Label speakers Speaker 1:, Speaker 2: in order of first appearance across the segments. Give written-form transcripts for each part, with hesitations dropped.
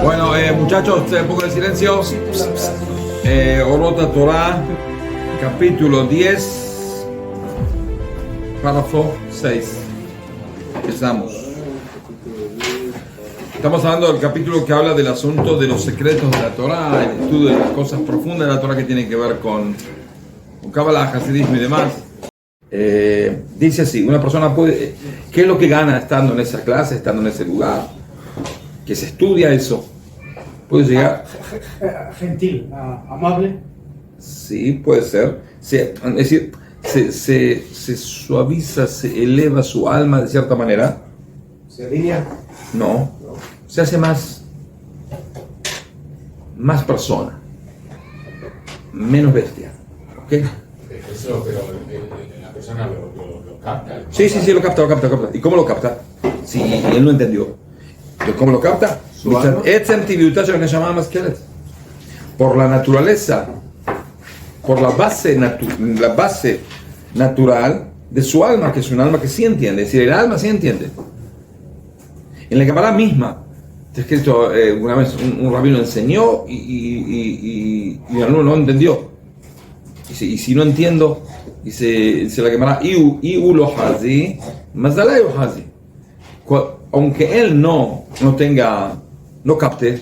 Speaker 1: Bueno, muchachos, un poco de silencio. Orota Torah, capítulo 10, párrafo 6. Empezamos. Estamos hablando del capítulo que habla del asunto de los secretos de la Torah, el estudio de las cosas profundas de la Torah que tienen que ver con Kabbalah, Hasidismo y demás. Dice así, una persona puede, ¿qué es lo que gana estando en esa clase, estando en ese lugar? Que se estudia eso. Puede llegar...
Speaker 2: Gentil, amable.
Speaker 1: Sí, puede ser. Es decir, se suaviza, se eleva su alma de cierta manera.
Speaker 2: ¿Se alinea?
Speaker 1: No. Se hace más persona. Menos bestia. ¿Ok?
Speaker 3: Eso, pero la persona lo capta.
Speaker 1: Sí, lo capta. ¿Y cómo lo capta? Si él no entendió. ¿Cómo lo capta? Por la naturaleza, por la base natural de su alma, que es un alma que sí entiende. Es decir, el alma sí entiende. En la Kabbalah misma, está escrito, una vez un rabino enseñó y el alumno no entendió. Y si no entiendo, dice la Gemara, aunque él no capte,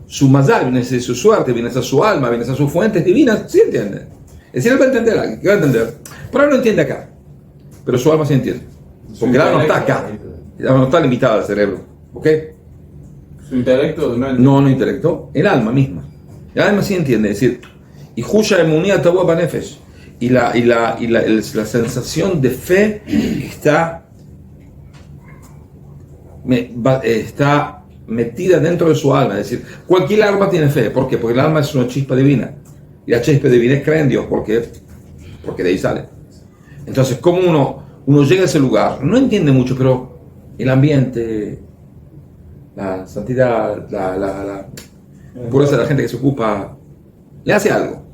Speaker 1: su mazal viene a ser su suerte, viene a ser su alma, viene a ser sus fuentes divinas, sí entiende. Es decir, él va a entender, ¿qué va a entender? Pero él no entiende acá, pero su alma sí entiende. Porque el alma no está acá, el alma no está limitada al cerebro, ¿ok?
Speaker 3: ¿Su intelecto?
Speaker 1: No intelecto, el alma misma. El alma sí entiende, es decir, y Jusha Emunía Tabuá Banefesh, y la sensación de fe está metida dentro de su alma. Es decir, cualquier alma tiene fe. ¿Por qué? Porque el alma es una chispa divina. Y la chispa divina cree en Dios. ¿Por qué? Porque de ahí sale. Entonces, como uno llega a ese lugar, no entiende mucho, pero el ambiente, la santidad, la pureza de la gente que se ocupa, le hace algo.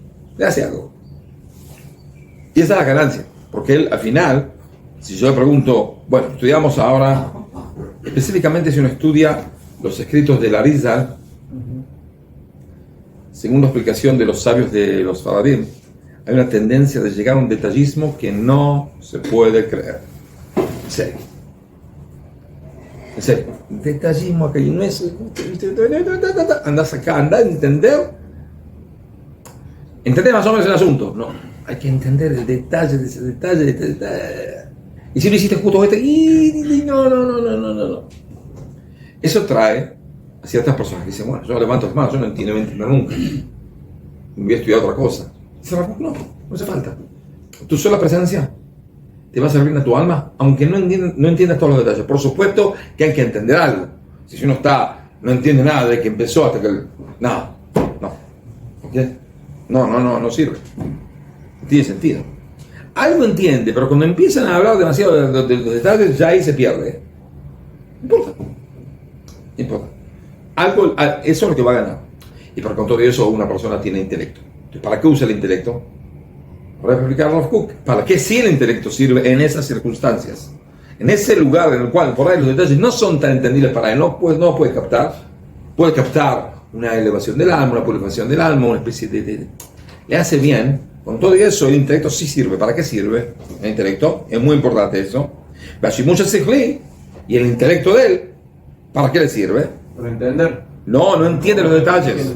Speaker 1: Y esa es la ganancia. Porque él, al final, si yo le pregunto, bueno, estudiamos ahora, específicamente si uno estudia los escritos de Arizal, según la explicación de los sabios de los Faradim, hay una tendencia de llegar a un detallismo que no se puede creer. En serio. Detallismo acá, y no es... Andás acá, andás a entender más o menos el asunto. No, hay que entender el detalle de ese detalle. Y si lo hiciste justo no. Eso trae a ciertas personas que dicen, bueno, yo levanto las manos, yo no entiendo nunca. Voy a estudiar otra cosa. No hace falta. Tu sola presencia te va a servir a tu alma, aunque no entiendas todos los detalles. Por supuesto que hay que entender algo. Si uno no entiende nada de que empezó hasta que... No. ¿Ok? No sirve. No tiene sentido. Algo entiende, pero cuando empiezan a hablar demasiado de los detalles, ya ahí se pierde. No importa. Algo, eso es lo que va a ganar. Y por con todo eso, una persona tiene intelecto. Entonces, ¿para qué usa el intelecto? Para explicar Rav Kook. ¿Para qué sí el intelecto sirve en esas circunstancias? En ese lugar en el cual por ahí los detalles no son tan entendibles para él, no puede captar. Puede captar una elevación del alma, una purificación del alma, una especie de... Le hace bien. Con todo eso, el intelecto sí sirve. ¿Para qué sirve el intelecto? Es muy importante eso. Y el intelecto de él, ¿para qué le sirve?
Speaker 3: Para entender.
Speaker 1: No entiende los detalles.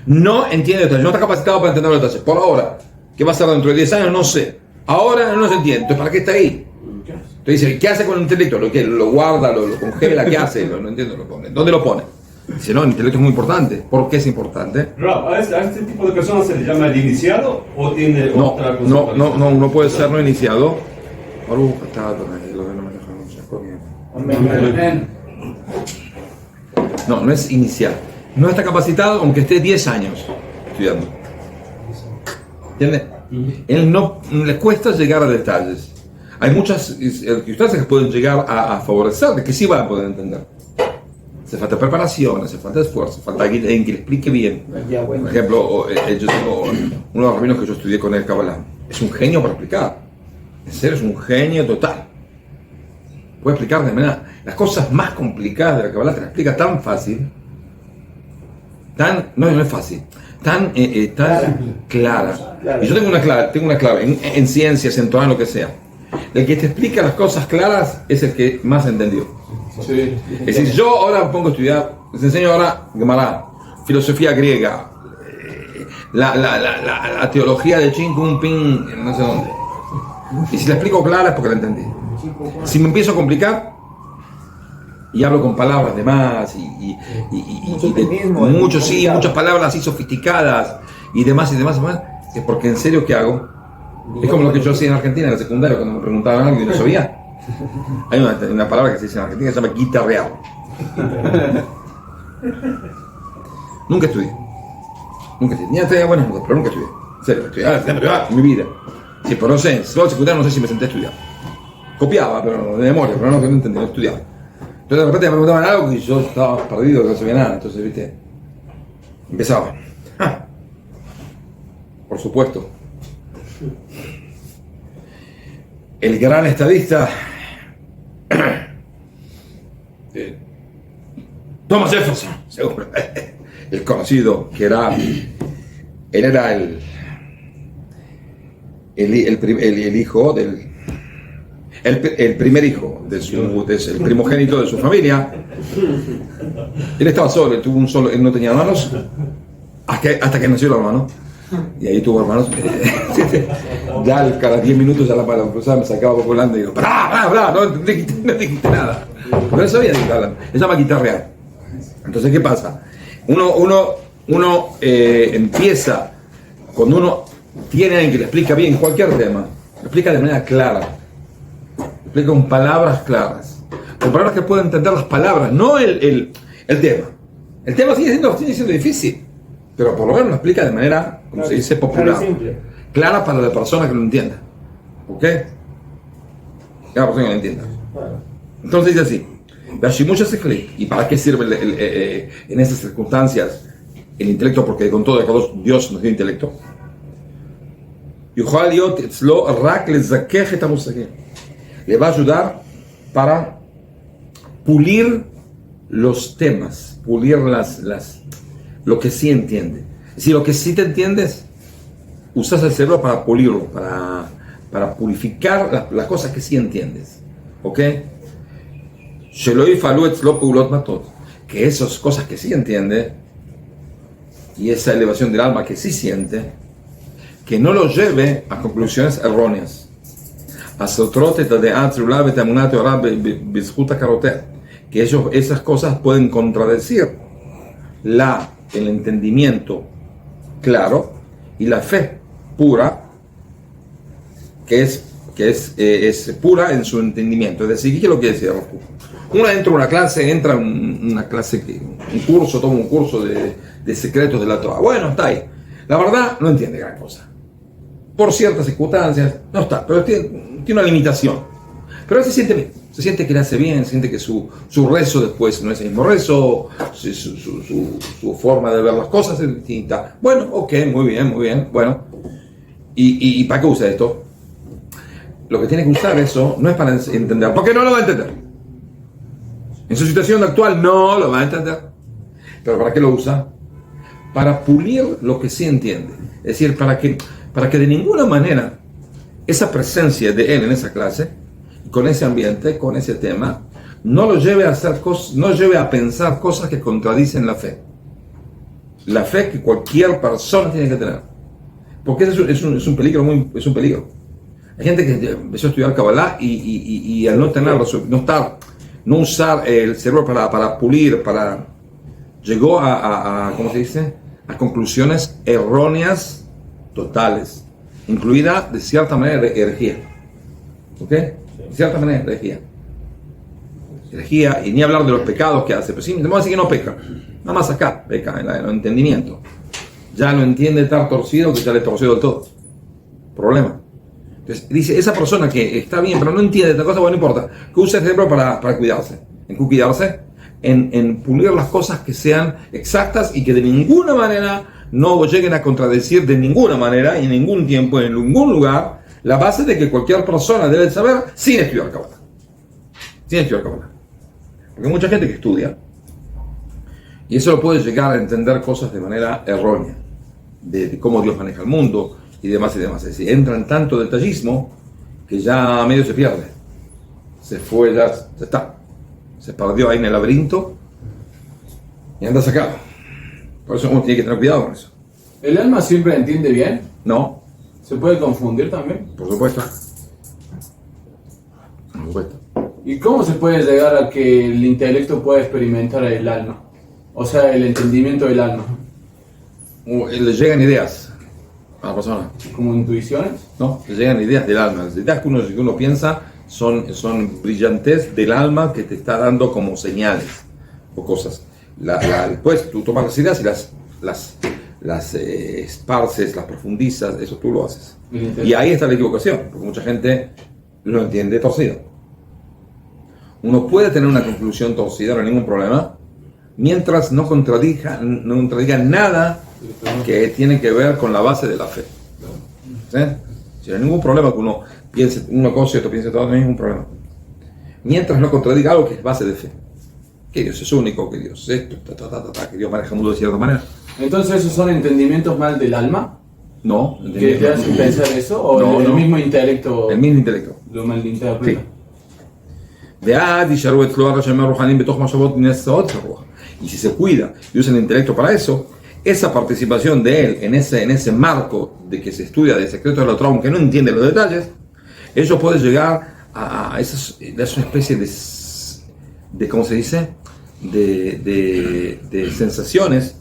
Speaker 1: No entiende los detalles. No está capacitado para entender los detalles. Por ahora. ¿Qué va a ser dentro de 10 años? No sé. Ahora no se entiende. Entonces, ¿para qué está ahí? Entonces dice, ¿qué hace con el intelecto? ¿Lo guarda? ¿Lo congela? ¿Qué hace? No entiendo. Lo pone. ¿Dónde lo pone? Dice, no, el intelecto es muy importante. ¿Por qué es importante?
Speaker 4: ¿A este tipo de personas se le llama el iniciado o tiene otra cosa?
Speaker 1: No, uno puede ser no iniciado. No es iniciado. No está capacitado aunque esté 10 años estudiando. ¿Entiende? Él no le cuesta llegar a detalles. Hay muchas circunstancias que pueden llegar a favorecer, que sí van a poder entender. Hace falta preparación, hace falta esfuerzo, hace falta alguien que le explique bien. Por ejemplo, yo tengo uno de los rabinos que yo estudié con el Kabbalah. Es un genio para explicar. En serio, es un genio total. puede explicar de manera, las cosas más complicadas de la Kabbalah te las explica tan fácil, no es fácil, tan clara. Y yo tengo una clave en ciencias, en Torah, en lo que sea. El que te explica las cosas claras es el que más entendió.
Speaker 3: Sí.
Speaker 1: Es decir, yo ahora pongo a estudiar, les enseño ahora Gemara, filosofía griega, la teología de Chin Kung Ping, no sé dónde. Y si la explico clara es porque la entendí. Si me empiezo a complicar y hablo con palabras de más muchas palabras así sofisticadas y demás, es porque en serio ¿qué hago? Es como lo que yo hacía en Argentina en la secundaria cuando me preguntaban algo y no sabía. Hay una palabra que se dice en Argentina que se llama guitarrear. Nunca estudié. Tenía buenas notas, pero nunca estudié. En serio, estudiaba en mi vida. Sí, pero no sé, solo en secundaria no sé si me senté a estudiar. Copiaba, pero de memoria, pero no entendía, no estudiaba. Entonces de repente me preguntaban algo y yo estaba perdido, no sabía nada. Entonces, viste, empezaba. Por supuesto. El gran estadista Thomas Jefferson, seguro, el conocido, que era, él era el hijo del, el primer hijo el primogénito de su familia. Él estaba solo, él no tenía hermanos hasta que nació el hermano. Y ahí tuvo hermanos. Ya cada 10 minutos ya la profesora me sacaba volando y digo, no dijiste nada. Pero él sabía de qué hablan. Se llama guitarrear. Entonces, ¿qué pasa? Uno empieza, cuando uno tiene a alguien que le explica bien cualquier tema, lo explica de manera clara, lo explica con palabras claras, con palabras que puedan entender las palabras, no el tema. El tema sigue siendo difícil, pero por lo menos lo explica de manera, como se dice, popular, clara para la persona que lo entienda. ¿Ok? Cada persona que lo entienda. Entonces dice así, ¿y para qué sirve en esas circunstancias el intelecto? Porque con todo Dios nos dio intelecto. Le va a ayudar para pulir los temas, pulir lo que sí entiende. Si lo que sí te entiendes, usas el cerebro para pulirlo, para purificar las cosas que sí entiendes. ¿Ok? Que esas cosas que sí entiende y esa elevación del alma que sí siente, que no lo lleve a conclusiones erróneas. Que esas cosas pueden contradecir el entendimiento claro y la fe pura, que es pura en su entendimiento. Es decir, ¿qué es lo que decía? Uno entra a una clase, un curso, toma un curso de secretos de la Torah. Bueno, está ahí. La verdad, no entiende gran cosa. Por ciertas circunstancias, no está, pero tiene una limitación. Pero él se siente bien, se siente que le hace bien, siente que su rezo después no es el mismo rezo, su forma de ver las cosas es distinta. Bueno, ok, muy bien, bueno. ¿Y para qué usa esto? Lo que tiene que usar eso no es para entender, porque no lo va a entender. En su situación actual no lo va a entender. ¿Pero para qué lo usa? Para pulir lo que sí entiende. Es decir, para que de ninguna manera esa presencia de él en esa clase, con ese ambiente, con ese tema, no lo lleve a hacer cosas, no lleve a pensar cosas que contradicen la fe. La fe que cualquier persona tiene que tener. Porque es un peligro, es un peligro. Hay gente que empezó a estudiar Kabbalah y al no tener, no usar el cerebro para pulir, llegó a ¿cómo se dice? A conclusiones erróneas totales, incluida de cierta manera herejía. ¿Ok? De cierta manera herejía, y ni hablar de los pecados que hace, pero sí, vamos a decir que no peca, nada más acá peca en el entendimiento. Ya no entiende, estar torcido, que ya le torció del todo. Problema. Entonces dice, esa persona que está bien, pero no entiende esta cosa, bueno, no importa, que use el cerebro para cuidarse. ¿En qué cuidarse? En pulir las cosas que sean exactas y que de ninguna manera no lleguen a contradecir de ninguna manera, en ningún tiempo, en ningún lugar, la base de que cualquier persona debe saber sin estudiar Kabbalah. Tienes que estudiar Kabbalah. Porque hay mucha gente que estudia y eso lo puede llegar a entender cosas de manera errónea, de cómo Dios maneja el mundo y demás y demás. Es decir, entra en tanto detallismo que ya medio se pierde. Se fue, ya está. Se perdió ahí en el laberinto y anda sacado. Por eso uno tiene que tener cuidado con eso.
Speaker 5: ¿El alma siempre entiende bien?
Speaker 1: No,
Speaker 5: ¿Se puede confundir también?
Speaker 1: por supuesto. Por supuesto.
Speaker 5: ¿Y cómo se puede llegar a que el intelecto pueda experimentar el alma? O sea, el entendimiento del alma.
Speaker 1: Le llegan ideas a la persona.
Speaker 5: ¿Como intuiciones?
Speaker 1: No, le llegan ideas del alma. Las ideas que uno piensa son brillantez del alma que te está dando como señales o cosas. Después tú tomas las ideas y las esparces, las profundizas, eso tú lo haces. Y ahí está la equivocación, porque mucha gente lo entiende torcido. Uno puede tener una conclusión torcida, no hay ningún problema, mientras no contradiga nada que tiene que ver con la base de la fe. ¿Sí? Si no hay ningún problema que uno piense una cosa y otro piense otra, no hay ningún problema. Mientras no contradiga algo que es base de fe. Que Dios es único, que Dios es esto, que Dios maneja el mundo de cierta manera.
Speaker 5: Entonces, ¿esos son entendimientos mal del alma?
Speaker 1: No.
Speaker 5: ¿Que te hacen pensar eso? ¿O
Speaker 1: No,
Speaker 5: el
Speaker 1: no.
Speaker 5: mismo intelecto
Speaker 1: El mismo intelecto.
Speaker 5: lo malinterpreta?
Speaker 1: Sí. Y si se cuida y usa el intelecto para eso, esa participación de él en ese marco de que se estudia de secretos de la Torah, aunque no entiende los detalles, eso puede llegar a esa especie de ¿cómo se dice? De sensaciones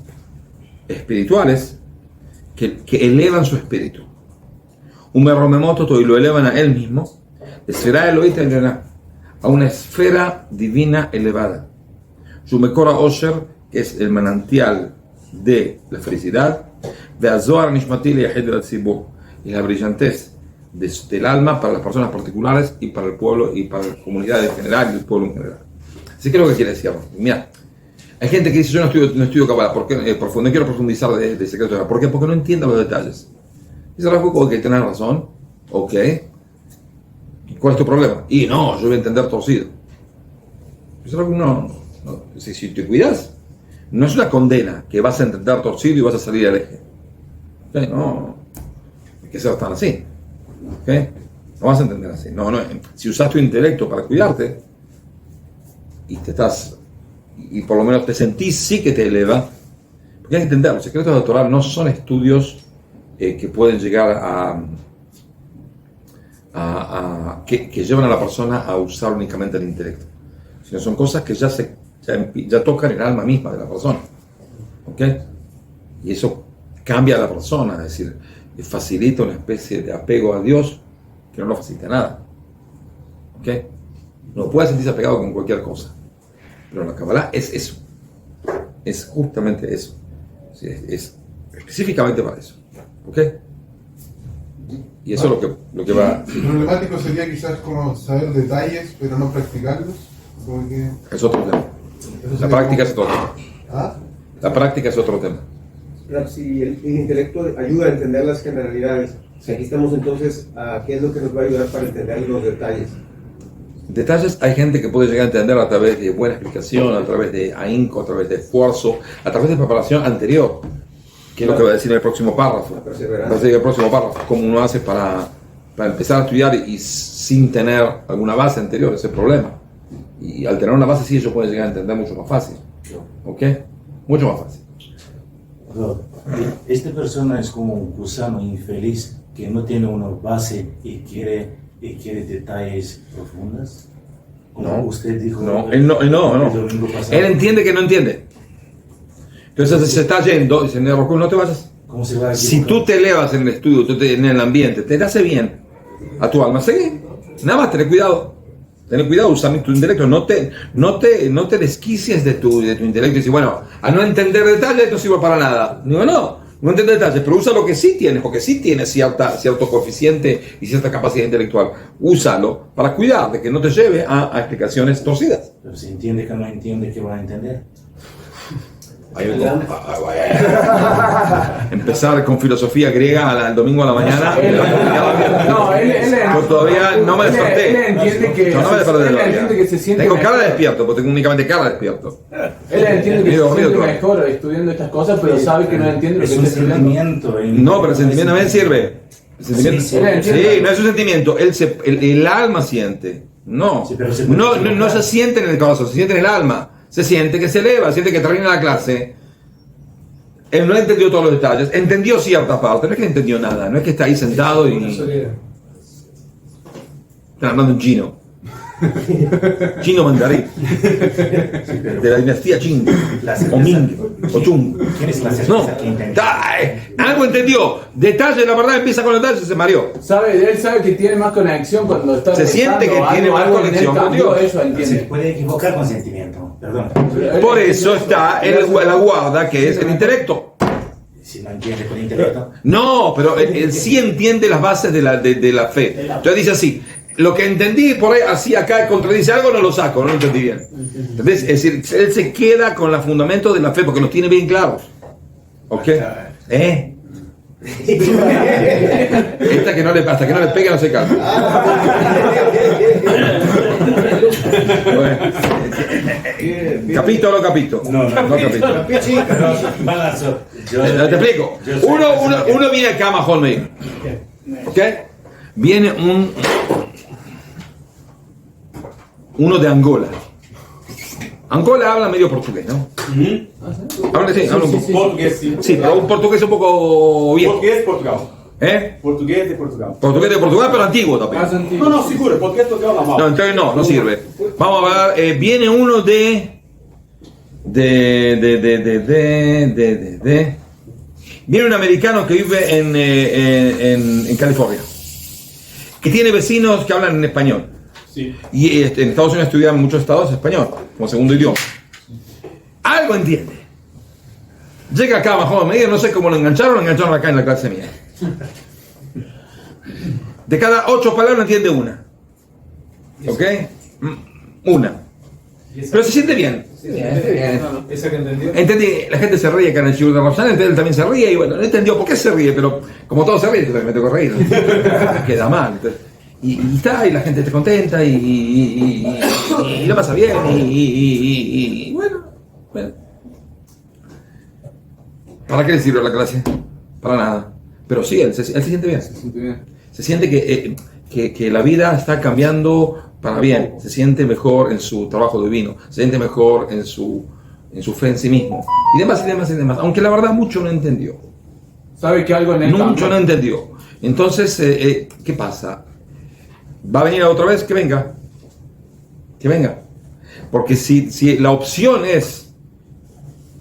Speaker 1: espirituales que elevan su espíritu. Un merromemoto y lo elevan a él mismo, será Elohita a una esfera divina elevada. Su Mekora Osher, que es el manantial de la felicidad, de Azoar Nishmatil y Yahid al-Tzibur, y la brillantez del alma para las personas particulares y para el pueblo y para la comunidad en general y el pueblo en general. Así que es lo que quiere decir. Mira, hay gente que dice: yo no estudio Kabbalah, ¿por qué? No quiero profundizar de secretos. ¿Por qué? Porque no entiendo los detalles. Dice Rafa, que tienes razón, ok. ¿Cuál es tu problema? Y no, yo voy a entender torcido. Dice Rafa, no. Si te cuidas, no es una condena que vas a entender torcido y vas a salir del eje. ¿Okay? No, hay que ser tan así. ¿Okay? No vas a entender así. No, si usas tu intelecto para cuidarte y por lo menos te sentís sí que te eleva, porque hay que entender, los secretos de la Torah no son estudios que pueden llegar que llevan a la persona a usar únicamente el intelecto, sino son cosas que ya tocan el alma misma de la persona. ¿Ok? Y eso cambia a la persona, es decir, facilita una especie de apego a Dios que no lo facilita nada. ¿Ok? No puede sentirse apegado con cualquier cosa, pero la Kabbalah es eso, es justamente eso, es específicamente para eso. ¿Ok? Y eso es lo que va.
Speaker 6: El problemático sería quizás como saber detalles, pero no practicarlos. Como que...
Speaker 1: Es otro tema. La práctica es otro tema.
Speaker 6: ¿Ah?
Speaker 1: La práctica es otro tema.
Speaker 7: Pero si el intelecto ayuda a entender las generalidades, si aquí estamos entonces, ¿qué es lo que nos va a ayudar para entender los detalles?
Speaker 1: Detalles hay gente que puede llegar a entender a través de buena explicación, a través de ahínco, a través de esfuerzo, a través de preparación anterior, que es lo que va a decir en el próximo párrafo. Va a decir el próximo párrafo, cómo uno hace para empezar a estudiar y sin tener alguna base anterior, ese es el problema. Y al tener una base sí, ellos pueden llegar a entender mucho más fácil. ¿Ok? Mucho más fácil.
Speaker 8: Esta persona es como un gusano infeliz que no tiene una base y quiere detalles profundos. Como
Speaker 1: No,
Speaker 8: usted dijo.
Speaker 1: no, él no.
Speaker 8: el domingo pasado.
Speaker 1: Él entiende que no entiende. Entonces se está yendo, dice: no te vayas.
Speaker 8: ¿Cómo se va a
Speaker 1: Si
Speaker 8: equivocar?
Speaker 1: tú te elevas en el estudio, en el ambiente, te hace bien a tu alma, seguí. Nada más, ten cuidado. Ten cuidado, usa tu intelecto. No te desquicies de tu intelecto y decir: bueno, a no entender detalles no sirve para nada. Digo, no entiende detalles, pero usa lo que sí tienes, porque sí tienes cierto coeficiente y cierta capacidad intelectual. Úsalo para cuidar de que no te lleve a explicaciones torcidas.
Speaker 8: Pero si entiende que no entiende, ¿qué va a entender?
Speaker 1: Ahí me empezar con filosofía griega el domingo a la mañana.
Speaker 5: No, él
Speaker 1: Yo todavía no me desperté.
Speaker 5: Él entiende que,
Speaker 1: No me desperté
Speaker 5: él
Speaker 1: todavía.
Speaker 5: entiende que se siente
Speaker 1: Tengo cara de
Speaker 5: mejor.
Speaker 1: despierto, porque tengo únicamente cara de despierto.
Speaker 5: Él entiende que
Speaker 1: Medio
Speaker 5: se
Speaker 1: dormido
Speaker 5: siente
Speaker 1: todavía.
Speaker 5: mejor estudiando estas cosas, pero sabe que no entiende lo
Speaker 8: Es
Speaker 5: que
Speaker 8: un
Speaker 5: está estudiando.
Speaker 8: sentimiento.
Speaker 1: No, pero el sentimiento también sirve. El sentimiento,
Speaker 8: Sí,
Speaker 1: sí, no es un sentimiento, el alma siente. No,
Speaker 8: Sí, pero se puede
Speaker 1: no se siente en el corazón, se siente en el alma. Se siente que se eleva, siente que termina la clase. Él no entendió todos los detalles, entendió cierta parte, no es que entendió nada, no es que está ahí sentado y... Están hablando en chino. Chino mandarín. De la dinastía Qing. O Ming. O Chung.
Speaker 8: ¿Quién es la
Speaker 1: No.
Speaker 8: certeza que entendió?
Speaker 1: Algo entendió. Detalle, la verdad, empieza con los detalles y se mareó.
Speaker 5: Él sabe que tiene más conexión cuando está
Speaker 1: Se siente que tiene más conexión con Dios.
Speaker 5: Eso
Speaker 8: Se
Speaker 5: entiende.
Speaker 8: puede equivocar con sentimiento. Perdón.
Speaker 1: Por eso está la guarda, que es el intelecto.
Speaker 8: Si no entiende con intelecto.
Speaker 1: No, pero él sí entiende las bases de la fe. Entonces dice así, lo que entendí por ahí, así acá contradice algo, no lo saco, no lo entendí bien. ¿Entendés? Es decir, él se queda con los fundamentos de la fe porque los tiene bien claros. ¿Ok? Esta que no le, hasta que no le pega no se calma. Bueno. ¿Capito o no capito?
Speaker 8: No,
Speaker 1: capito.
Speaker 8: Yo
Speaker 1: Te explico. Uno viene acá a Mahón Meir. ¿Ok? Viene uno de Angola. Angola habla medio portugués, ¿no? Habla, sí, habla un poco.
Speaker 9: Portugués, sí.
Speaker 1: Sí, pero un portugués un poco viejo.
Speaker 9: Portugués, Portugal.
Speaker 1: ¿Eh?
Speaker 9: Portugués de Portugal.
Speaker 1: Portugués de Portugal, pero antiguo también.
Speaker 9: No, no, seguro, portugués de Portugal normal.
Speaker 1: No, entonces no sirve. Vamos a ver, viene uno viene un americano que vive en California, que tiene vecinos que hablan en español.
Speaker 9: Sí.
Speaker 1: Y en Estados Unidos estudian muchos estados español, como segundo idioma. Algo entiende. Llega acá abajo, medio, no sé cómo lo engancharon acá en la clase mía. De cada 8 palabras entiende una. ¿Ok? Una. Pero se siente bien.
Speaker 9: ¿Esa que entendió?
Speaker 1: Entendí, la gente se ríe acá en el Shibur de Roshan, entonces él también se ríe y bueno, no entendió por qué se ríe, pero como todos se ríen, entonces me tengo que reír. Queda mal. Entonces, y está, y la gente está contenta y lo pasa bien y bueno. ¿Para qué le sirve la clase? Para nada. Pero sí, él se siente bien. Se siente que la vida está cambiando para bien. Se siente mejor en su trabajo divino. Se siente mejor en su fe en sí mismo. Y demás. Aunque la verdad mucho no entendió.
Speaker 5: Sabe que algo en él
Speaker 1: Mucho no entendió. Entonces, ¿qué pasa? ¿Va a venir otra vez? Que venga. Que venga. Porque si la opción es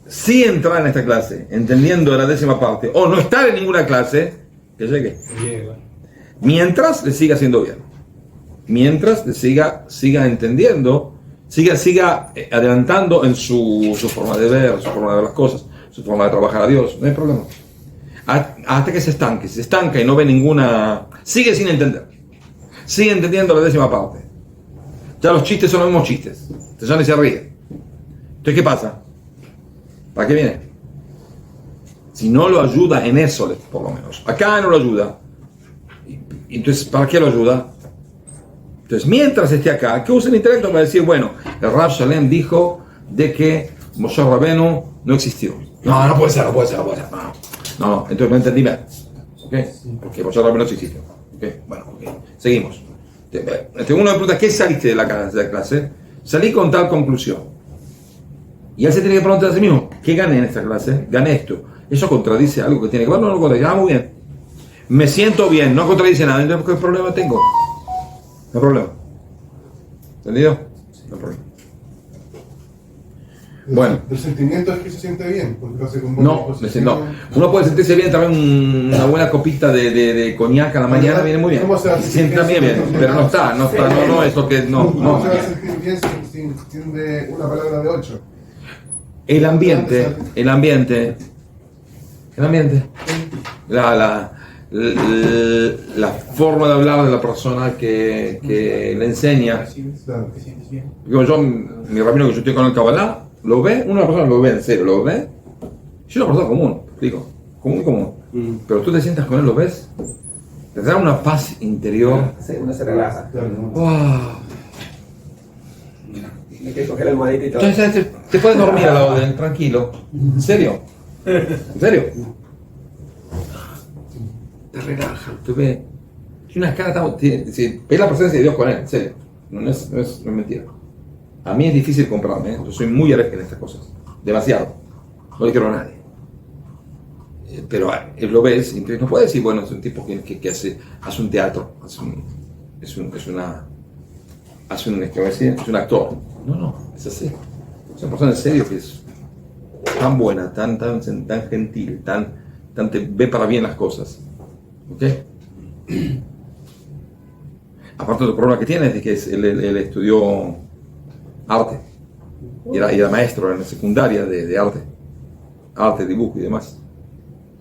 Speaker 1: sí entrar en esta clase, entendiendo la 10ª parte, o no estar en ninguna clase, que llegue. Mientras le siga haciendo bien. Mientras le siga entendiendo, siga adelantando en su forma de ver, su forma de ver las cosas, su forma de trabajar a Dios, no hay problema. Hasta que se estanque. Si se estanca y no ve ninguna... Sigue sin entender. Sigue entendiendo la 10ª parte. Ya los chistes son los mismos chistes. Entonces ya ni se ríe. Entonces, ¿qué pasa? ¿Para qué viene? Si no lo ayuda en eso, por lo menos. Acá no lo ayuda. Entonces, ¿para qué lo ayuda? Entonces, mientras esté acá, que use el intelecto para decir, bueno, el Rav Shalem dijo de que Moshe Rabenu no existió. No puede ser. No, entonces no entendí bien. ¿Ok? Porque Moshe Rabenu no existió. ¿Ok? Bueno, ok. Seguimos. Uno me pregunta, ¿qué saliste de la clase? Salí con tal conclusión. Y él se tiene que preguntar a sí mismo, ¿qué gané en esta clase? Gané esto. ¿Eso contradice algo que tiene que ver? No lo contradice. Muy bien. Me siento bien, no contradice nada. Entonces, ¿qué problema tengo? No hay problema. ¿Entendido? No hay problema. Bueno.
Speaker 6: El sentimiento es que se siente bien, porque lo hace con buena
Speaker 1: No.
Speaker 6: disposición.
Speaker 1: Uno puede sentirse bien también una buena copita de coñac a la mañana, viene muy bien.
Speaker 6: ¿Cómo se va a
Speaker 1: Se
Speaker 6: sentir
Speaker 1: siente también bien, pero no es lo que
Speaker 6: ¿Cómo se va a sentir bien sin de una palabra de 8?
Speaker 1: El ambiente, la forma de hablar de la persona que le enseña.
Speaker 6: Claro.
Speaker 1: Digo, mi rabino que yo estoy con el Kabbalah, lo ve, una persona lo ve en serio, lo ve, Es una persona común, digo, común. Pero tú te sientas con él, lo ves, te da una paz interior.
Speaker 7: Sí, uno se relaja.
Speaker 1: ¡Wow!
Speaker 7: Hay que coger el almohadita y todo.
Speaker 1: Entonces te puedes dormir al lado de él, tranquilo. ¿En serio? ¿En serio? Te relaja, te ve. Tiene una cara tan... Ves la presencia de Dios con él, en serio. No es mentira. A mí es difícil comprarme, ¿eh? Yo soy muy hereje en estas cosas. Demasiado. No le quiero a nadie. Pero él lo ves, y no puede decir, bueno, es un tipo que hace un teatro, es un actor. No, es así. Es una persona en serio que es tan buena, tan gentil, tan te ve para bien las cosas. ¿Ok? Aparte del problema que tiene es de que él estudió arte y era maestro en la secundaria de arte, dibujo y demás.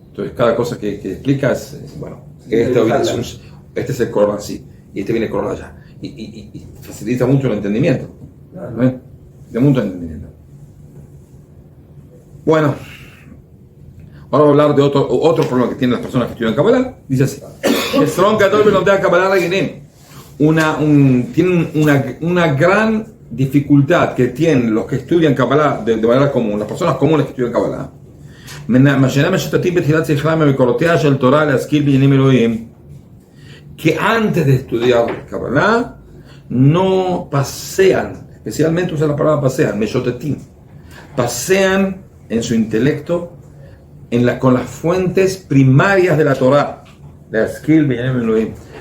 Speaker 1: Entonces cada cosa que explica es bueno, este es el color así y este viene el color allá y facilita mucho el entendimiento, ¿eh? De mucho entendimiento. Bueno, ahora voy a hablar de otro problema que tienen las personas que estudian Kabbalah. Dice así: tienen una gran dificultad que tienen los que estudian Kabbalah de manera común, las personas comunes que estudian Kabbalah, que antes de estudiar Kabbalah no pasean, especialmente usa la palabra pasean en su intelecto con las fuentes primarias de la Torah,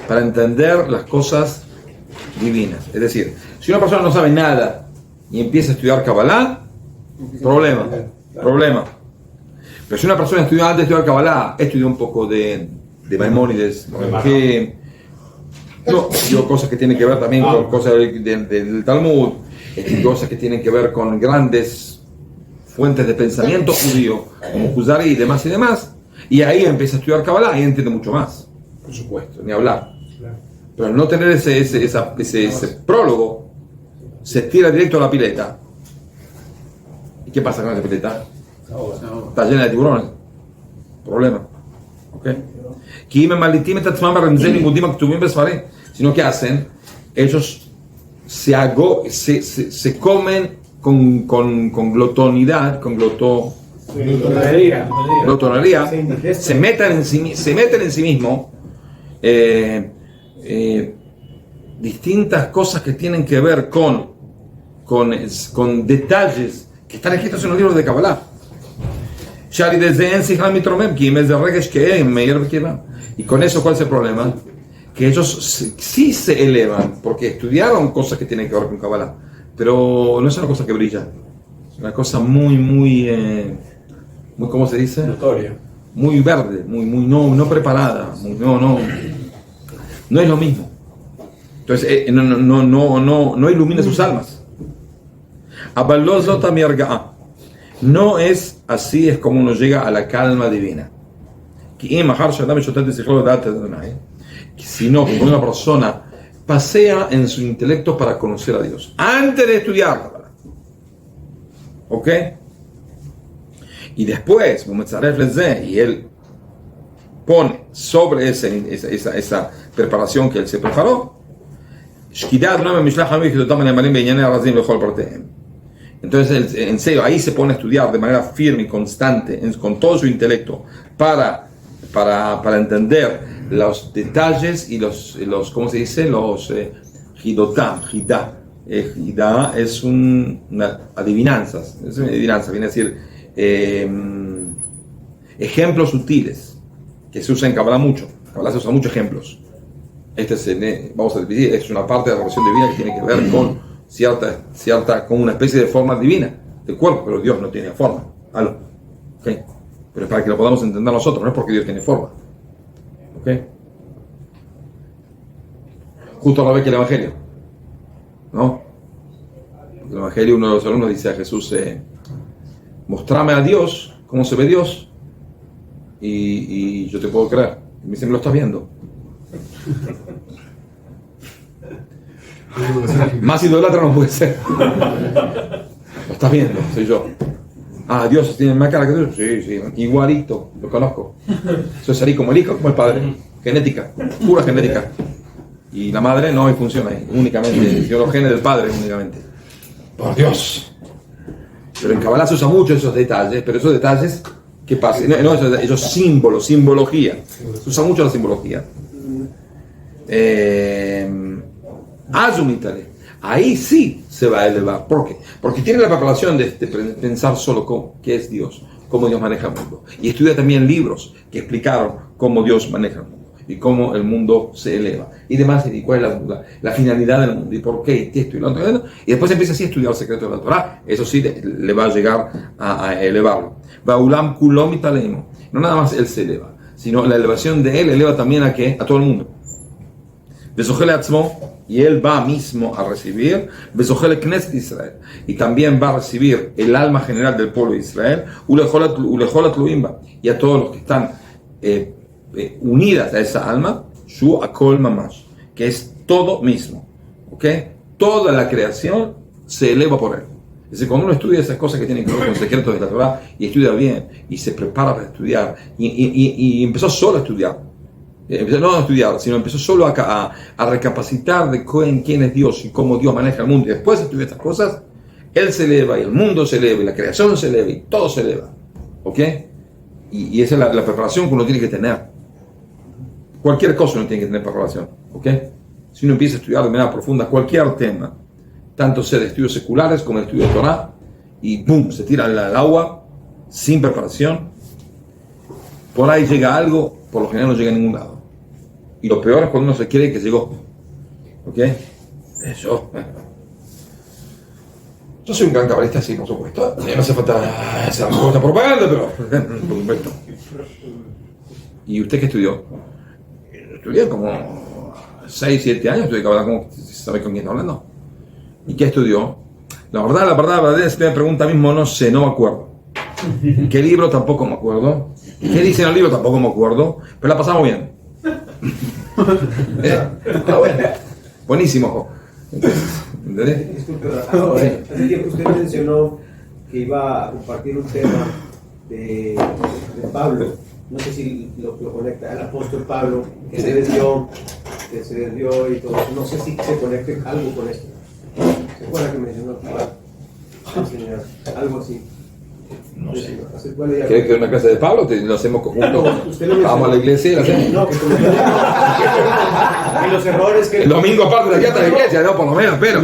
Speaker 1: para entender las cosas divinas. Es decir, si una persona no sabe nada y empieza a estudiar Kabbalah, problema. Pero si una persona estudió antes de estudiar Kabbalah, estudió un poco de Maimónides, que estudió cosas que tienen que ver también con cosas del Talmud, cosas que tienen que ver con grandes fuentes de pensamiento judío, como Kuzari y demás, y ahí empieza a estudiar Kabbalah y entiende mucho más, por supuesto, ni hablar. Pero al no tener ese prólogo, se tira directo a la pileta. ¿Y qué pasa con esa pileta? Está llena de tiburones. Problema. ¿Ok? Sino que hacen, ellos se comen con glotonidad, glotonería, se meten en sí mismo distintas cosas que tienen que ver con detalles que están escritos en los libros de Kabbalah. Y con eso, ¿cuál es el problema? Que ellos sí se elevan porque estudiaron cosas que tienen que ver con Kabbalah, pero no es una cosa que brilla, es una cosa muy ¿cómo se dice?
Speaker 9: Notoria.
Speaker 1: Muy verde, muy no preparada, no es lo mismo. Entonces no ilumina sus almas. No es así, es como uno llega a la calma divina. Sino que una persona pasea en su intelecto para conocer a Dios antes de estudiarla. ¿Ok? Y después, y él pone sobre esa preparación que él se preparó, entonces en serio ahí se pone a estudiar de manera firme y constante con todo su intelecto para entender los detalles y los ¿cómo se dice? Los Hidá es una adivinanza, viene a decir ejemplos sutiles que se usan en Kabbalah mucho. En Kabbalah se usan muchos ejemplos. Vamos a decir, es una parte de la relación divina que tiene que ver con con una especie de forma divina del cuerpo, pero Dios no tiene forma. ¿Okay? Pero es para que lo podamos entender nosotros, no es porque Dios tiene forma. ¿Ok? Justo a la vez que el Evangelio, ¿no? El Evangelio, uno de los alumnos dice a Jesús: mostrame a Dios, cómo se ve Dios, y yo te puedo creer. Y me dice: ¿me lo estás viendo? Más idólatra no puede ser. Lo estás viendo, soy yo. Ah, Dios tiene más cara que Dios. Sí, sí, igualito, lo conozco. Soy así como el hijo, como el padre. Genética, pura genética. Y la madre no funciona ahí, únicamente. Sino los genes del padre, únicamente. Por Dios. Pero en Kabbalah se usa mucho esos detalles, pero esos detalles, ¿qué pasa? No, esos símbolos, simbología. Se usa mucho la simbología. Azumitale. Ahí sí se va a elevar. ¿Por qué? Porque tiene la preparación de pensar solo qué es Dios, cómo Dios maneja el mundo. Y estudia también libros que explicaron cómo Dios maneja el mundo y cómo el mundo se eleva y demás, y cuál es la finalidad del mundo y por qué esto y lo otro. Y después empieza así a estudiar el secreto de la Torah. Eso sí le va a llegar a elevarlo. Baulam kulom italemo. No nada más él se eleva, sino la elevación de él eleva también a ¿qué? A todo el mundo. Besohele atzmo, y él va mismo a recibir Besohele Knesset Israel, y también va a recibir el alma general del pueblo de Israel, Ulejolat Luimba, y a todos los que están unidas a esa alma, Shu Akol Mamash, que es todo mismo, ¿ok? Toda la creación se eleva por él. Es decir, cuando uno estudia esas cosas que tienen que ver con secretos de la Torah, y estudia bien, y se prepara para estudiar, y empezó solo a estudiar, empezó no a estudiar, sino empezó solo a recapacitar de quién es Dios y cómo Dios maneja el mundo, y después de estudiar estas cosas, él se eleva, y el mundo se eleva, y la creación se eleva, y todo se eleva, ¿ok? Y esa es la preparación que uno tiene que tener. Cualquier cosa uno tiene que tener preparación, ¿ok? Si uno empieza a estudiar de manera profunda cualquier tema, tanto sea de estudios seculares como de estudios de Torah, y ¡pum!, se tira al agua, sin preparación, por ahí llega algo, por lo general no llega a ningún lado. Y lo peor es cuando uno se cree que llegó. ¿Ok? Eso. Yo soy un gran cabalista, sí, por supuesto. No hace falta hacer mucha propaganda, pero por supuesto. ¿Y usted qué estudió? Estudié como 6, 7 años, estudié Kabbalah, ¿cómo sabe con quién está hablando? ¿Y qué estudió? La verdad, si me pregunta mismo, no sé, no me acuerdo. ¿Qué libro? Tampoco me acuerdo. ¿Qué dice en el libro? Tampoco me acuerdo. Pero la pasamos bien. Bueno. Buenísimo. ¿Entendés?
Speaker 7: Disculpe, hace tiempo usted mencionó que iba a compartir un tema de Pablo. No sé si lo conecta al apóstol Pablo, que se desvió y todo. No sé si se conecte algo con esto. ¿Se acuerda que mencionó enseñar algo así?
Speaker 1: No sé. ¿Quieres que una clase de Pablo? Lo hacemos juntos. Vamos a la iglesia y lo hacemos.
Speaker 7: No, y los errores que...
Speaker 1: El domingo aparte de aquí hasta la iglesia, ¿no? Por lo menos, pero...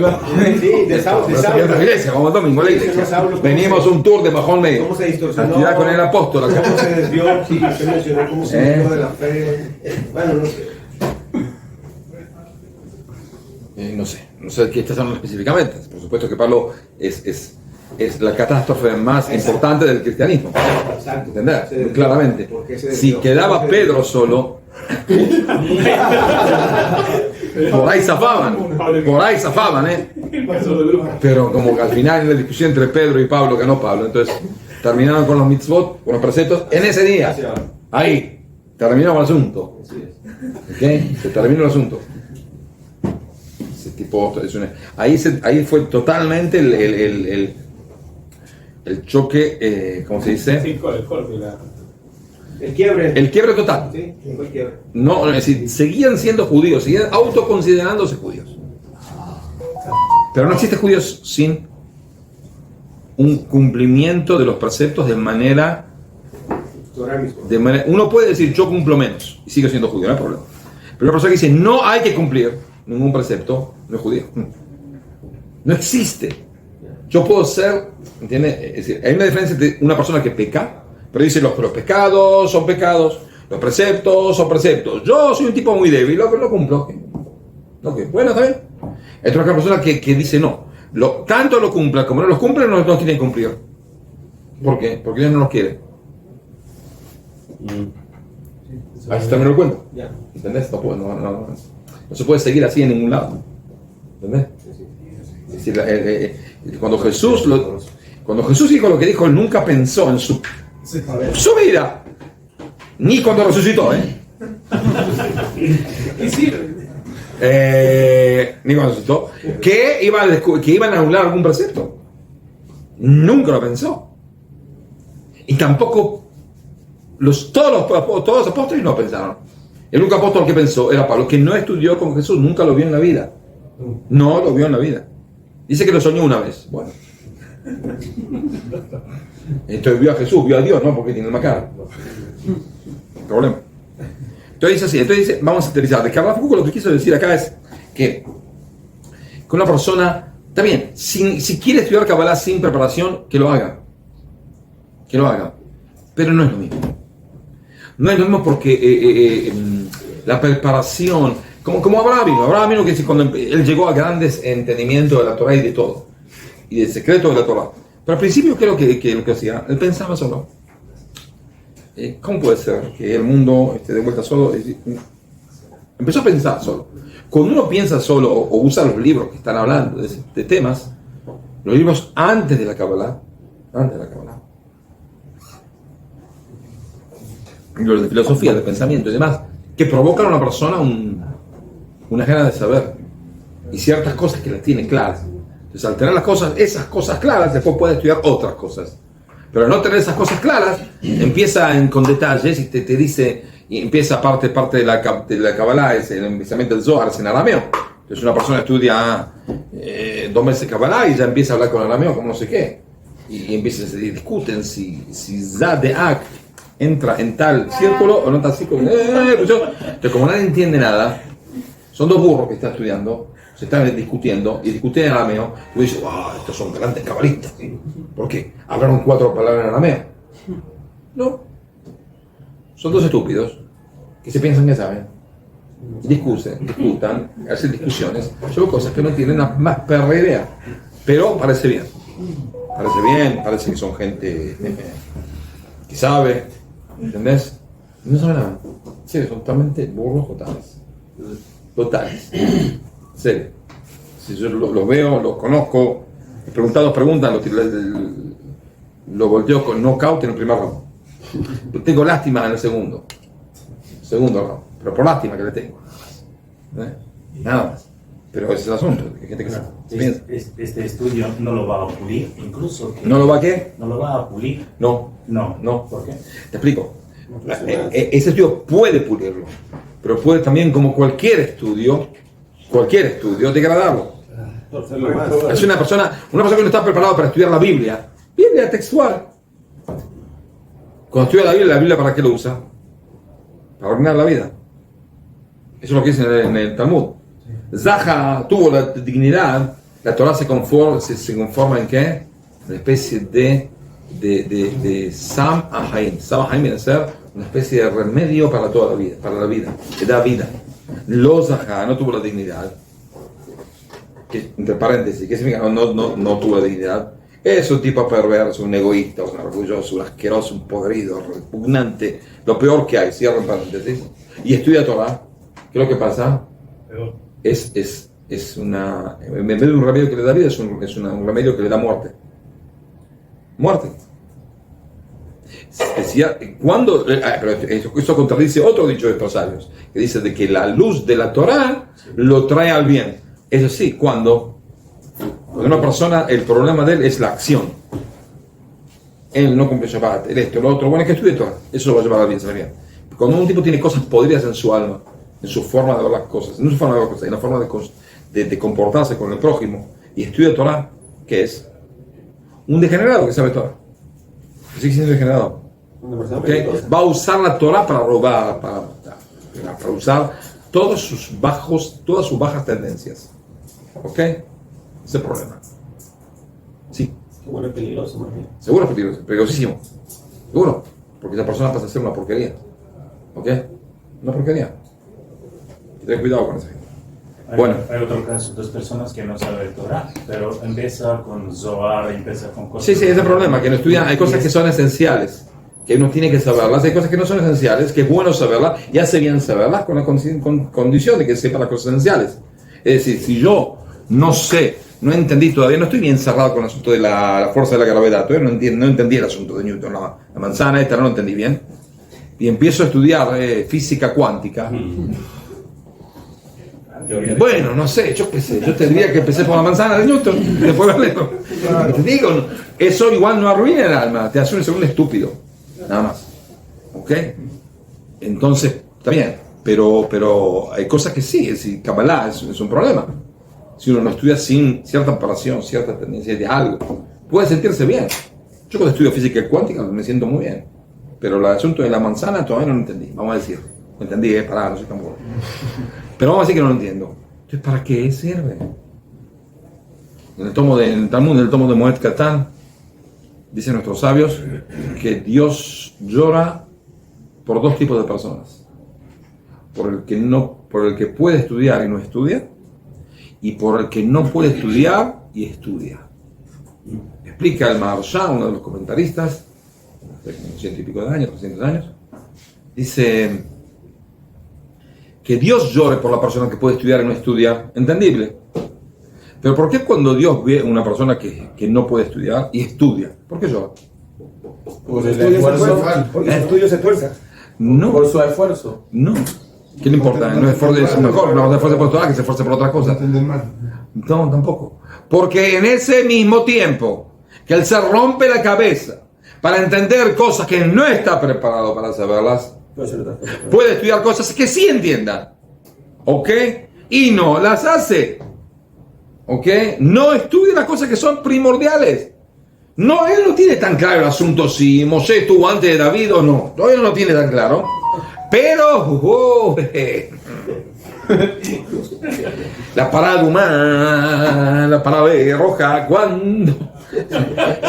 Speaker 7: Sí, de sábado.
Speaker 1: La iglesia, vamos el domingo a la iglesia. Venimos un tour de bajón medio.
Speaker 7: ¿Cómo se distorsionó?
Speaker 1: Actividad con el apóstol.
Speaker 7: ¿Cómo se desvió? Sí, usted mencionó cómo se desvió de la fe. Bueno, no sé.
Speaker 1: No sé qué estás hablando específicamente. Por supuesto que Pablo es la catástrofe más importante del cristianismo.
Speaker 7: Exacto.
Speaker 1: ¿Entendés? Muy claramente. Si quedaba Pedro solo, por ahí zafaban, Pero como que al final en la discusión entre Pedro y Pablo ganó Pablo, entonces terminaron con los mitzvot, con los preceptos, en ese día. Ahí terminó el asunto. ¿Ok? Se terminó el asunto. Ahí fue totalmente el choque, ¿cómo se dice?
Speaker 3: Sí,
Speaker 7: el quiebre.
Speaker 1: El quiebre total.
Speaker 7: Sí, fue el quiebre.
Speaker 1: No, es decir, seguían siendo judíos, seguían autoconsiderándose judíos. Pero no existe judíos sin un cumplimiento de los preceptos de manera... Uno puede decir, yo cumplo menos y sigo siendo judío, no hay problema. Pero la persona que dice, no hay que cumplir ningún precepto, no es judío. No existe. Yo puedo ser, ¿entiendes? Es decir, hay una diferencia entre una persona que peca, pero dice los pecados son pecados, los preceptos son preceptos. Yo soy un tipo muy débil, lo cumplo. Okay. Bueno, está bien. Esta es una persona que dice no. Tanto lo cumpla como no los cumple, no tiene que cumplir. ¿Por qué? Porque Dios no los quiere. Ahí se terminó el cuento. ¿Entendés? No se puede seguir así en ningún lado. ¿Entendés? Es decir, cuando Jesús dijo lo que dijo, él nunca pensó en su vida. Ni cuando resucitó, ni cuando resucitó. Que iban a anular algún precepto. Nunca lo pensó. Y tampoco todos los apóstoles no pensaron. El único apóstol que pensó era Pablo, que no estudió con Jesús, nunca lo vio en la vida. No lo vio en la vida. Dice que lo soñó una vez. Bueno. Entonces vio a Jesús, vio a Dios, ¿no? Porque tiene una cara. Problema. Entonces dice así, entonces dice, vamos a sintetizar. De Karl Foucault lo que quiso decir acá es que una persona, está bien, si quiere estudiar Kabbalah sin preparación, que lo haga. Que lo haga. Pero no es lo mismo. No es lo mismo porque la preparación, como Abraham vino que cuando él llegó a grandes entendimientos de la Torah y de todo, y del secreto de la Torah. Pero al principio creo que lo que hacía, él pensaba solo. ¿Cómo puede ser que el mundo esté de vuelta solo? Empezó a pensar solo. Cuando uno piensa solo o usa los libros que están hablando de temas, los libros antes de la Kabbalah, los de filosofía, de pensamiento y demás, que provocan a una persona una ganas de saber y ciertas cosas que las tiene claras. Entonces, al tener esas cosas claras, después puede estudiar otras cosas. Pero al no tener esas cosas claras, empieza con detalles y te dice, y empieza parte de la Kabbalah, es el pensamiento del Zohar, es en arameo. Entonces una persona estudia 2 meses Kabbalah y ya empieza a hablar con arameo como no sé qué. Y discuten si Zadeak entra en tal círculo o no tal círculo. Entonces, como nadie entiende nada, son 2 burros que están estudiando, se están discutiendo y discuten en arameo. Y dices, wow, estos son grandes cabalistas. ¿Por qué? Hablaron 4 palabras en arameo. No. Son 2 estúpidos que se piensan que saben. Discutan, hacen discusiones sobre cosas que no tienen la más perra idea. Pero parece bien. Parece que son gente que sabe. ¿Entendés? No saben nada. Sí, son totalmente burros totales. En serio. Si yo los veo, los conozco, he preguntado preguntas, lo volteo con knockout en el primer round. Tengo lástima en el segundo round, pero por lástima que le tengo. Nada más. Pero ese es el asunto. Hay gente que
Speaker 8: este estudio no lo va a pulir, incluso.
Speaker 1: ¿No lo va a qué?
Speaker 8: ¿No lo va a pulir?
Speaker 1: No.
Speaker 8: ¿Por qué?
Speaker 1: Te explico. Ese estudio puede pulirlo, pero puede también, como cualquier estudio, degradarlo. Es una persona que no está preparada para estudiar la Biblia textual. Cuando estudia la Biblia, ¿para qué lo usa? Para ordenar la vida. Eso es lo que dice en el Talmud. Zaha tuvo la dignidad, la Torah se conforma en qué? Una especie de Sam Ahaim. Sam Ahaim viene a ser una especie de remedio para toda la vida, que da vida. Lo Zaha no tuvo la dignidad, que, entre paréntesis, ¿qué significa? No tuvo la dignidad. Es un tipo perverso, un egoísta, un orgulloso, un asqueroso, un podrido, repugnante, lo peor que hay, cierro en paréntesis. Y estudia Torah. ¿Qué es lo que pasa? Es una, en vez de un remedio que le da vida, es un remedio que le da muerte. Decía, pero esto contradice otro dicho de estos sabios, que dice de que la luz de la Torah lo trae al bien. Eso sí, cuando una persona, el problema de él es la acción. Él no cumple Shabbat, él esto, lo otro, bueno, es que estudie Torah, eso lo va a llevar al bien, ¿sabes? Cuando un tipo tiene cosas podridas en su alma, en su forma de ver las cosas, en la forma de comportarse con el prójimo, y estudia Torah, ¿qué es? Un degenerado que sabe Torah. Sigue siendo degenerado. ¿Okay? Va a usar la Torah para robar, para usar todas sus bajas tendencias. ¿Ok? Ese es el problema. Sí.
Speaker 7: Seguro es peligroso, más bien.
Speaker 1: Seguro es peligroso, peligrosísimo. Seguro. Porque esa persona pasa a ser una porquería. ¿Ok? Una porquería. Ten cuidado con eso. Bueno.
Speaker 8: Hay otro caso, 2 personas que no saben Torah, pero empieza con Zohar, empieza con cosas.
Speaker 1: Sí, ese es el problema, que no estudian. Hay cosas que son esenciales, que uno tiene que saberlas. Hay cosas que no son esenciales, que es bueno saberlas, y hace bien saberlas con la condición de que sepa las cosas esenciales. Es decir, si yo no entendí todavía, no estoy bien cerrado con el asunto de la fuerza de la gravedad, todavía no entendí el asunto de Newton, la manzana esta no lo entendí bien, y empiezo a estudiar física cuántica. Bueno, no sé, yo te diría que empecé por la manzana de Newton, después te digo, eso igual no arruina el alma, te hace un estúpido. Nada más. ¿Ok? Entonces, está bien. Pero hay cosas que sí, es decir, Kabbalah es un problema. Si uno no estudia sin cierta preparación, cierta tendencia de algo, puede sentirse bien. Yo cuando estudio física cuántica me siento muy bien. Pero el asunto de la manzana todavía no lo entendí. Vamos a decir. Lo entendí, pará, no soy tan bueno. Pero vamos a decir que no lo entiendo. Entonces, ¿para qué sirve? En el Talmud de Moed Katan, dicen nuestros sabios que Dios llora por dos tipos de personas. Por el que puede estudiar y no estudia, y por el que no puede estudiar y estudia. Explica el Maharsha, uno de los comentaristas, hace 100 y pico de años, 300 años, dice que Dios llore por la persona que puede estudiar y no estudia, entendible. Pero ¿por qué cuando Dios ve a una persona que no puede estudiar y estudia? ¿Por qué llora?
Speaker 5: Por el esfuerzo.
Speaker 2: Porque su estudio se esfuerza.
Speaker 1: No.
Speaker 5: Por su esfuerzo.
Speaker 1: No. ¿Qué le importa? No es mejor, no se esfuerce por estudiar que se esfuerce por otras cosas. No, tampoco. Porque en ese mismo tiempo que él se rompe la cabeza para entender cosas que no está preparado para saberlas, puede estudiar cosas que sí entienda. ¿Ok? Y no las hace. ¿Ok? No estudia las cosas que son primordiales. No, él no tiene tan claro el asunto si Moshe estuvo antes de David o no. Todavía no lo tiene tan claro. Pero la parada humana, la parada roja, cuando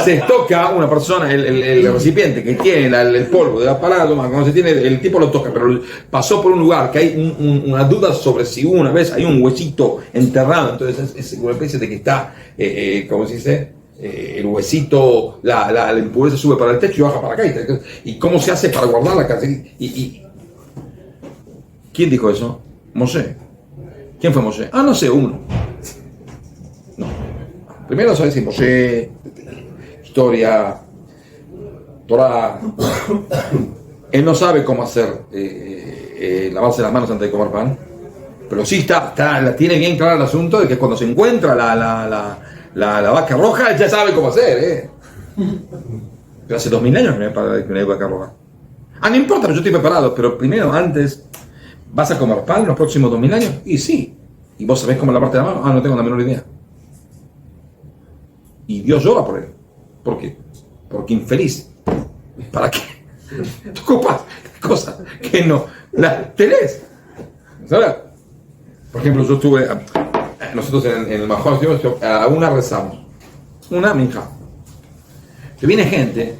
Speaker 1: se toca una persona, el recipiente que tiene el polvo de la parada humana, cuando se tiene, el tipo lo toca, pero pasó por un lugar que hay una duda sobre si una vez hay un huesito enterrado, entonces es una especie de que está, ¿cómo se dice? El huesito, la impureza sube para el techo y baja para acá. ¿Y cómo se hace para guardar la casa? ¿Quién dijo eso? Moshe. ¿Quién fue Moshe? No sé, uno. No. Primero sabes si Moshe, historia, Torah. Él no sabe cómo hacer lavarse las manos antes de comer pan. Pero sí tiene bien claro el asunto de que cuando se encuentra la vaca roja, él ya sabe cómo hacer, Pero hace 2000 años que no hay vaca roja. No importa, pero yo estoy preparado. Pero primero, antes, ¿vas a comer pan en los próximos 2000 años? Y sí. ¿Y vos sabés cómo lavarte la mano? No tengo la menor idea. Y Dios llora por él. ¿Por qué? Porque infeliz. ¿Para qué? Te ocupas de cosas que no las tenés. ¿Sabes? Por ejemplo, yo estuve... Nosotros en el Majón a una rezamos. Una minja. Que viene gente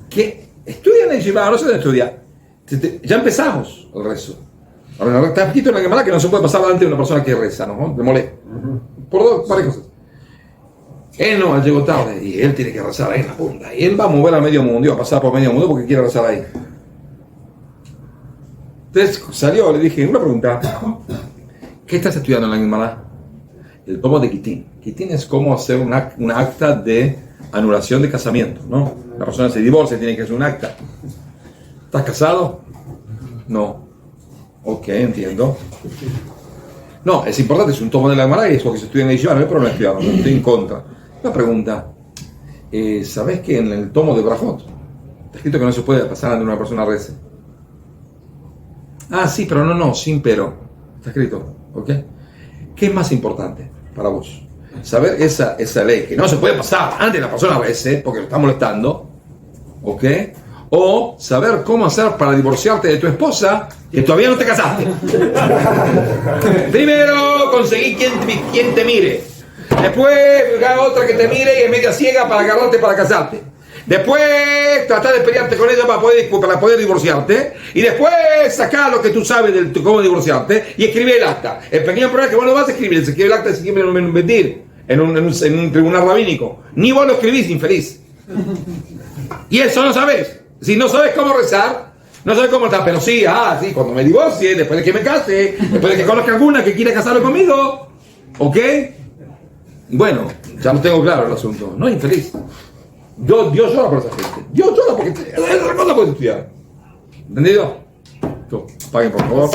Speaker 1: que estudia en el Yeshiva, no se debe estudiar. Ya empezamos el rezo. Ahora, está escrito en la Gemara que no se puede pasar delante de una persona que reza, ¿no? De mole. Por varias cosas. Él llegó tarde y él tiene que rezar ahí en la punta. Y él va a mover a medio mundo, va a pasar por medio mundo porque quiere rezar ahí. Entonces salió, le dije, una pregunta. ¿Qué estás estudiando en la Gemara? El tomo de Kitín. Kitín es como hacer una acta de anulación de casamiento, ¿no? La persona se divorcia, tiene que hacer un acta. ¿Estás casado? No. Ok, entiendo. No, es importante, es un tomo de la Gemara y es lo que se estudia en el Yeshiva, no hay problema estudiarlo, no estoy en contra. Una pregunta. ¿Sabés que en el tomo de Brajot está escrito que no se puede pasar ante una persona rece? Sí, pero no, sin pero. Está escrito, ¿ok? ¿Qué es más importante para vos? Saber esa ley, que no se puede pasar antes de la persona rece, porque lo está molestando, ¿ok? O saber cómo hacer para divorciarte de tu esposa, que todavía no te casaste. Primero, conseguí quien te mire. Después, buscar otra que te mire y es media ciega para agarrarte para casarte. Después, tratar de pelearte con ella para poder divorciarte. Y después, sacar lo que tú sabes de cómo divorciarte y escribir el acta. El pequeño problema es que vos no vas a escribir. Se escribe el acta, se escribe en un betir, en un tribunal rabínico. Ni vos lo escribís, infeliz. Y eso no sabes. Si no sabes cómo rezar, no sabes cómo estar. Pero sí, cuando me divorcie, después de que me case, después de que conozca alguna que quiera casarme conmigo. ¿Ok? Bueno, ya lo tengo claro el asunto. No, infeliz. Dios llora por esa gente. Dios llora porque es otra cosa puedes estudiar. ¿Entendido? Paguen por favor.